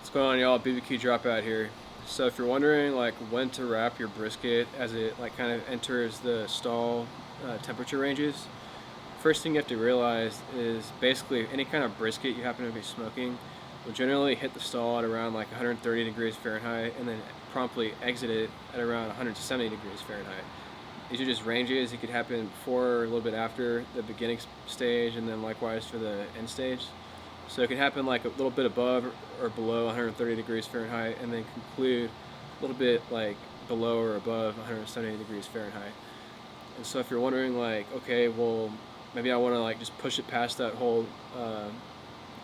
What's going on, y'all? BBQ Dropout here. So if you're wondering like when to wrap your brisket as it like kind of enters the stall temperature ranges, first thing you have to realize is basically any kind of brisket you happen to be smoking will generally hit the stall at around like 130 degrees Fahrenheit and then promptly exit it at around 170 degrees Fahrenheit. These are just ranges. It could happen before or a little bit after the beginning stage, and then likewise for the end stage. So it can happen like a little bit above or below 130 degrees Fahrenheit, and then conclude a little bit like below or above 170 degrees Fahrenheit. And so if you're wondering like, okay, well, maybe I want to like just push it past that whole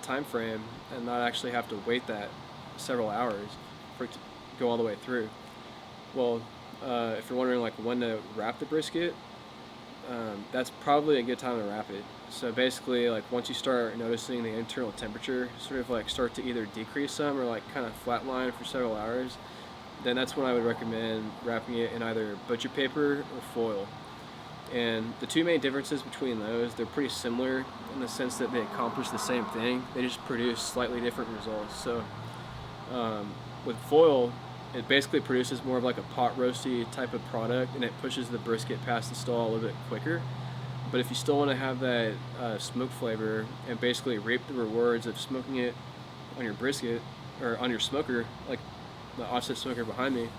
time frame and not actually have to wait that several hours for it to go all the way through. Well, if you're wondering like when to wrap the brisket, that's probably a good time to wrap it. So basically, like once you start noticing the internal temperature sort of like start to either decrease some or like kind of flatline for several hours, then that's when I would recommend wrapping it in either butcher paper or foil. And the two main differences between those, they're pretty similar in the sense that they accomplish the same thing. They just produce slightly different results. So with foil, it basically produces more of like a pot roasty type of product, and it pushes the brisket past the stall a little bit quicker. But if you still want to have that smoke flavor and basically reap the rewards of smoking it on your brisket or on your smoker, like the offset smoker behind me,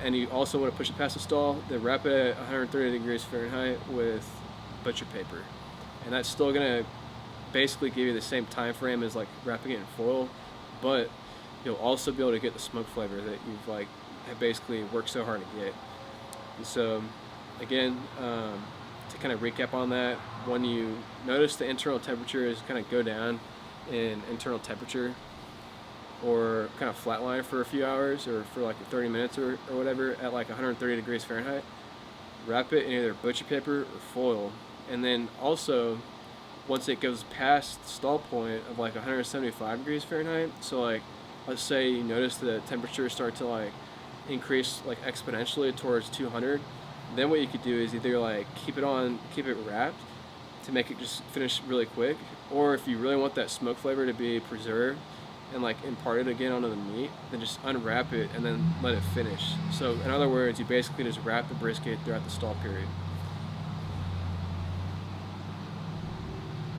and you also want to push it past the stall, then wrap it at 130 degrees Fahrenheit with butcher paper. And that's still going to basically give you the same time frame as like wrapping it in foil, but you'll also be able to get the smoke flavor that you've like have basically worked so hard to get. And so again, to kind of recap on that, when you notice the internal temperature is kind of go down in internal temperature or kind of flatline for a few hours or for like 30 minutes or whatever at like 130 degrees Fahrenheit, wrap it in either butcher paper or foil. And then also, once it goes past the stall point of like 175 degrees Fahrenheit, so like let's say you notice the temperature start to like increase like exponentially towards 200, then what you could do is either like keep it wrapped to make it just finish really quick, or if you really want that smoke flavor to be preserved and like imparted again onto the meat, then just unwrap it and then let it finish. So in other words, you basically just wrap the brisket throughout the stall period.